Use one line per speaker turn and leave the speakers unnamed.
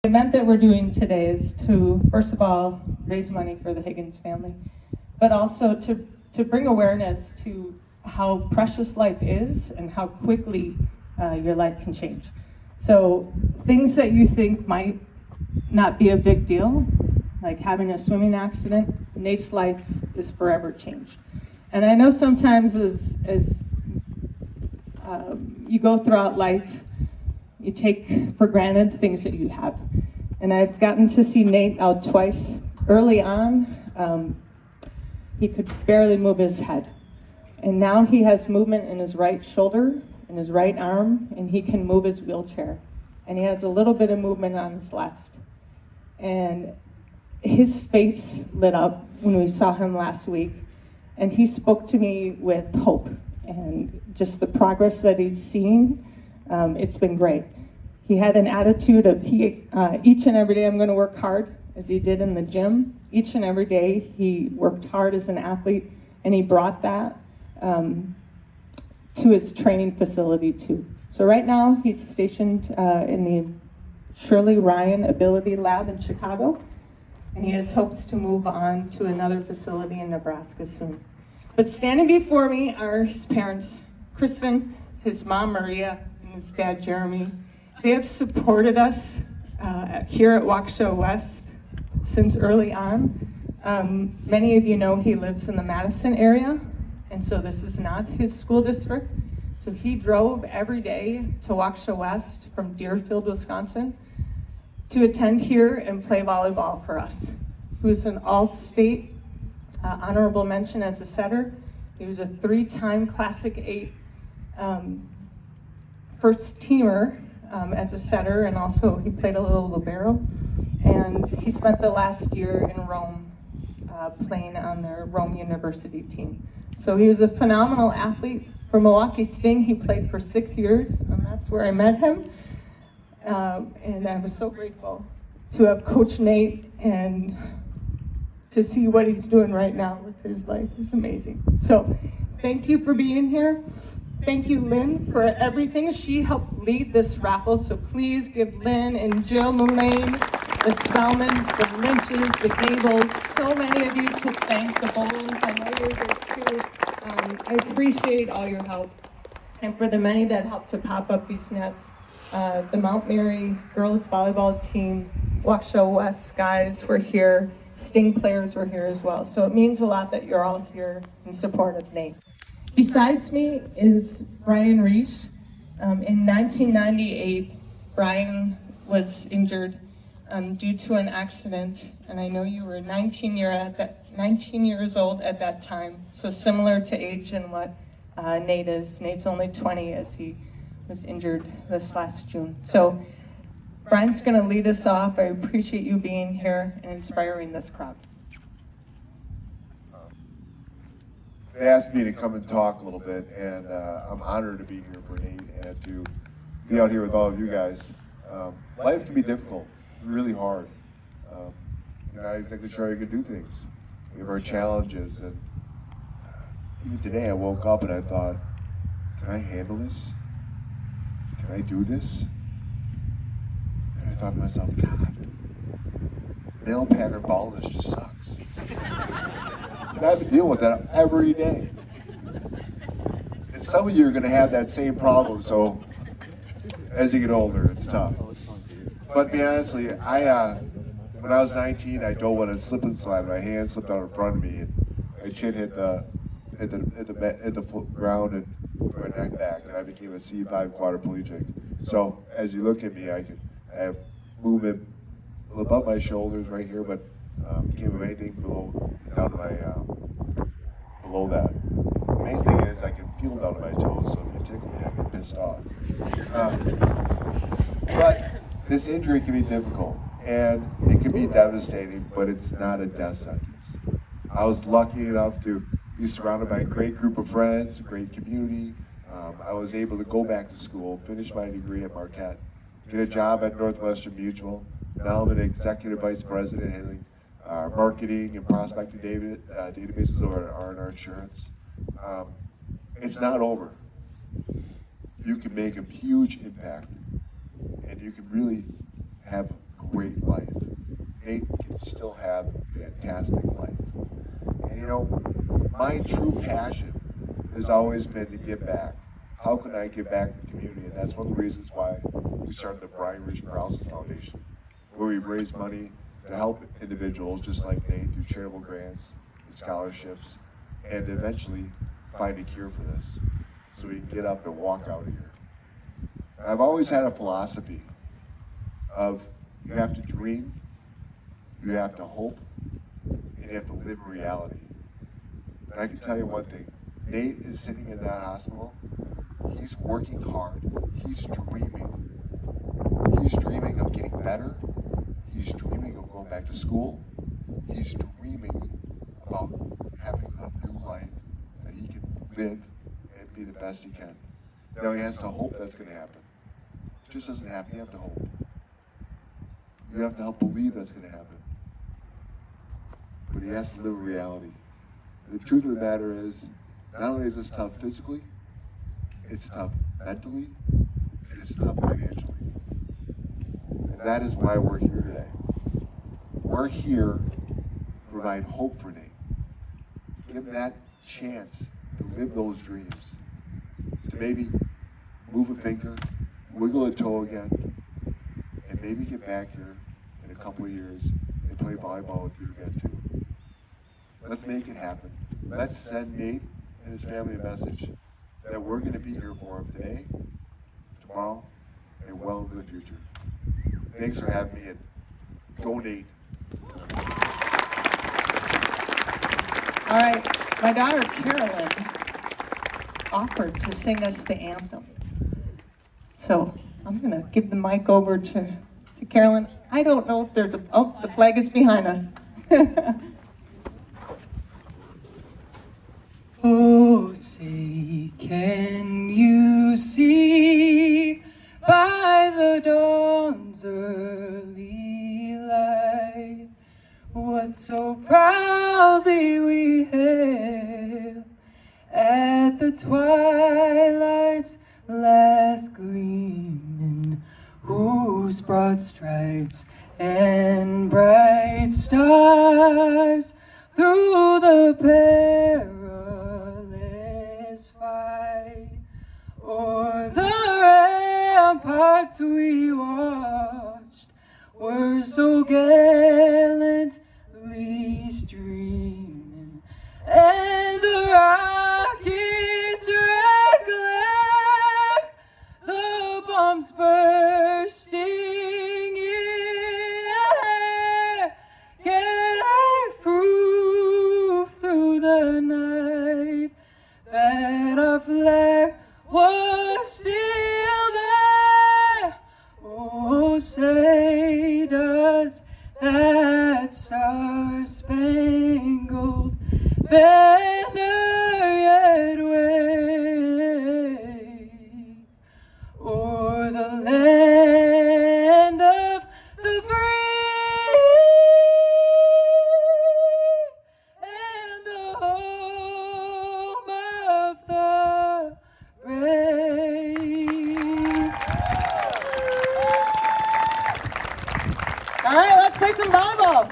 The event that we're doing today is to, first of all, raise money for the Higgins family, but also to bring awareness to how precious life is and how quickly your life can change. So things that you think might not be a big deal, like having a swimming accident, Nate's life is forever changed. And I know sometimes as you go throughout life, you take for granted things that you have. And I've gotten to see Nate out twice. Early on, he could barely move his head. And now he has movement in his right shoulder, in his right arm, and he can move his wheelchair. And he has a little bit of movement on his left. And his face lit up when we saw him last week. And he spoke to me with hope and just the progress that he's seen. It's been great. He had an attitude of each and every day I'm going to work hard, as he did in the gym. Each and every day he worked hard as an athlete, and he brought that to his training facility too. So right now he's stationed in the Shirley Ryan Ability Lab in Chicago, and he has hopes to move on to another facility in Nebraska soon. But standing before me are his parents, Kristen, his mom Maria, and his dad Jeremy. They have supported us here at Waukesha West since early on. Many of you know he lives in the Madison area, and so this is not his school district. So he drove every day to Waukesha West from Deerfield, Wisconsin, to attend here and play volleyball for us. He was an all-state honorable mention as a setter. He was a 3-time Classic 8 first teamer as a setter, and also he played a little libero. And he spent the last year in Rome playing on their Rome University team. So he was a phenomenal athlete. For Milwaukee Sting, he played for 6 years, and that's where I met him. And I was so grateful to have Coach Nate and to see what he's doing right now with his life. It's amazing. So thank you for being here. Thank you, Lynn, for everything. She helped lead this raffle, so please give Lynn and Jill Mullane, the Spellmans, the Lynches, the Gables, so many of you to thank, the Bowles. I know you're here too. I appreciate all your help. And for the many that helped to pop up these nets, the Mount Mary girls volleyball team, Waukesha West guys were here, Sting players were here as well. So it means a lot that you're all here in support of Nate. Besides me is Brian Reich. In 1998, Brian was injured due to an accident, and I know you were 19 years old at that time, so similar to age and what Nate is. Nate's only 20 as he was injured this last June. So Brian's going to lead us off. I appreciate you being here and inspiring this crowd.
They asked me to come and talk a little bit, and I'm honored to be here for Nate and to be out here with all of you guys. Life can be difficult, really hard. You're not exactly sure you can do things. We have our challenges, and even today I woke up and I thought, can I handle this? Can I do this? And I thought to myself, God, male pattern baldness just sucks. And I have to deal with that every day. And some of you are going to have that same problem, so as you get older, it's tough. But to be honestly, when I was 19, I dove on a slip and slide. My hand slipped out in front of me, and my chin hit the ground and my neck back, and I became a C5 quadriplegic. So as you look at me, I have movement above my shoulders right here, but can't move anything down to my below that. The amazing thing is I can feel down to my toes, so if you tickle me, I get pissed off. But this injury can be difficult, and it can be devastating, but it's not a death sentence. I was lucky enough to be surrounded by a great group of friends, a great community. I was able to go back to school, finish my degree at Marquette, get a job at Northwestern Mutual. Now I'm an executive vice president handling marketing and prospecting databases over at R&R Insurance. It's not over. You can make a huge impact, and you can really have great life. Nate can still have a fantastic life. And you know, my true passion has always been to give back. How can I give back to the community? And that's one of the reasons why we started the Brian Rich Paralysis Foundation, where we've raised money to help individuals just like Nate through charitable grants and scholarships, and eventually find a cure for this so we can get up and walk out of here. And I've always had a philosophy of you have to dream, you have to hope, and you have to live in reality. And I can tell you one thing, Nate is sitting in that hospital, he's working hard, he's dreaming. He's dreaming of getting better, he's dreaming of going back to school, he's dreaming about having a new life that he can live and be the best he can. Now he has to hope that's going to happen. It just doesn't happen, you have to hope. You have to help believe that's going to happen. But he has to live in reality. And the truth of the matter is, not only is this tough physically, it's tough mentally, and it's tough financially. And that is why we're here today. We're here to provide hope for Nate. Give him that chance to live those dreams. To maybe move a finger, wiggle a toe again, and maybe get back here in a couple of years and play volleyball with you again too. Let's make it happen. Let's send Nate and his family a message that we're going to be here for him today, tomorrow, and well into the future. Thanks for having me, and go Nate.
All right, my daughter Carolyn offered to sing us the anthem. So I'm gonna give the mic over to Carolyn. I don't know if there's the flag is behind us.
Oh, say, can you see by the dawn's early light what so proudly we hailed at the twilight's last gleaming, whose broad stripes and bright stars through the perilous fight o'er the ramparts we watched were so gallantly streaming, and the rockets' red glare, the bombs bursting in air, gave proof through the night that our flag was still there. Oh, say does that star-spangled banner yet wave o'er the land of the free and the home of the brave?
All right, let's play some volleyball.